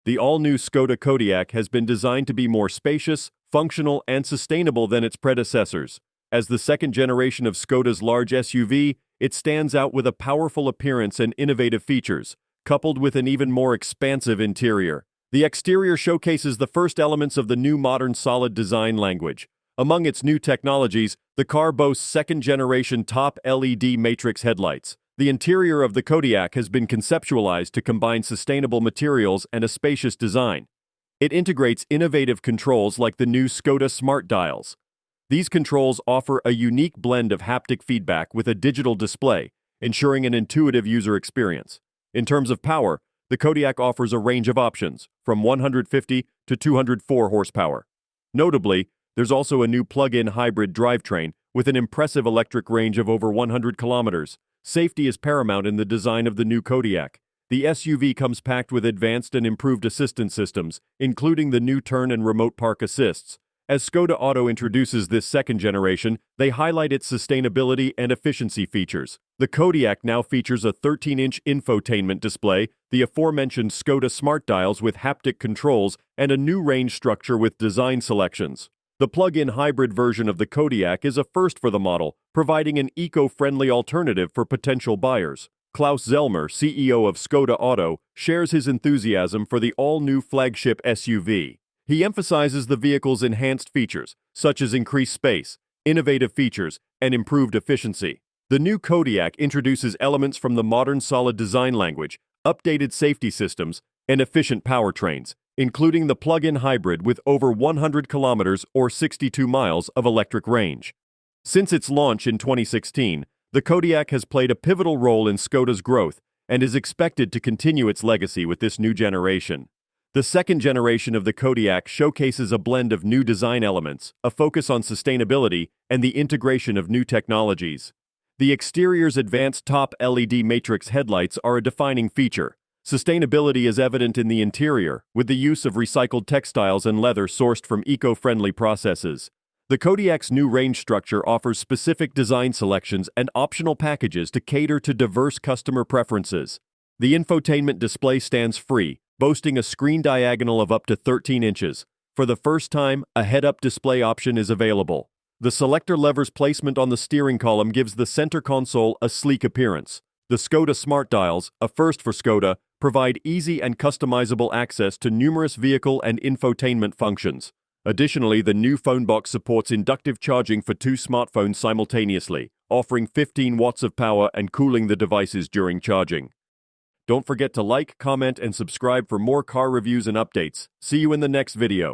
The all-new Škoda Kodiaq has been designed to be more spacious, functional, and sustainable than its predecessors. As the second generation of Škoda's large SUV, it stands out with a powerful appearance and innovative features, coupled with an even more expansive interior. The exterior showcases the first elements of the new modern solid design language. Among its new technologies, the car boasts second-generation top LED matrix headlights. The interior of the Kodiaq has been conceptualized to combine sustainable materials and a spacious design. It integrates innovative controls like the new Škoda Smart Dials. These controls offer a unique blend of haptic feedback with a digital display, ensuring an intuitive user experience. In terms of power, the Kodiaq offers a range of options, from 150 to 204 horsepower. Notably, there's also a new plug-in hybrid drivetrain with an impressive electric range of over 100 kilometers. Safety is paramount in the design of the new Kodiaq. The SUV comes packed with advanced and improved assistance systems, including the new turn and remote park assists. As Škoda Auto introduces this second generation, they highlight its sustainability and efficiency features. The Kodiaq now features a 13-inch infotainment display, the aforementioned Škoda Smart Dials with haptic controls, and a new range structure with design selections. The plug-in hybrid version of the Kodiaq is a first for the model, providing an eco-friendly alternative for potential buyers. Klaus Zellmer, CEO of Škoda Auto, shares his enthusiasm for the all-new flagship SUV. He emphasizes the vehicle's enhanced features, such as increased space, innovative features, and improved efficiency. The new Kodiaq introduces elements from the modern solid design language, updated safety systems, and efficient powertrains, including the plug-in hybrid with over 100 kilometers or 62 miles of electric range. Since its launch in 2016, the Kodiaq has played a pivotal role in Škoda's growth and is expected to continue its legacy with this new generation. The second generation of the Kodiaq showcases a blend of new design elements, a focus on sustainability, and the integration of new technologies. The exterior's advanced top LED matrix headlights are a defining feature. Sustainability is evident in the interior, with the use of recycled textiles and leather sourced from eco-friendly processes. The Kodiaq's new range structure offers specific design selections and optional packages to cater to diverse customer preferences. The infotainment display stands free, boasting a screen diagonal of up to 13 inches. For the first time, a head-up display option is available. The selector lever's placement on the steering column gives the center console a sleek appearance. The Škoda Smart Dials, a first for Škoda, provide easy and customizable access to numerous vehicle and infotainment functions. Additionally, the new phone box supports inductive charging for 2 smartphones simultaneously, offering 15 watts of power and cooling the devices during charging. Don't forget to like, comment, and subscribe for more car reviews and updates. See you in the next video.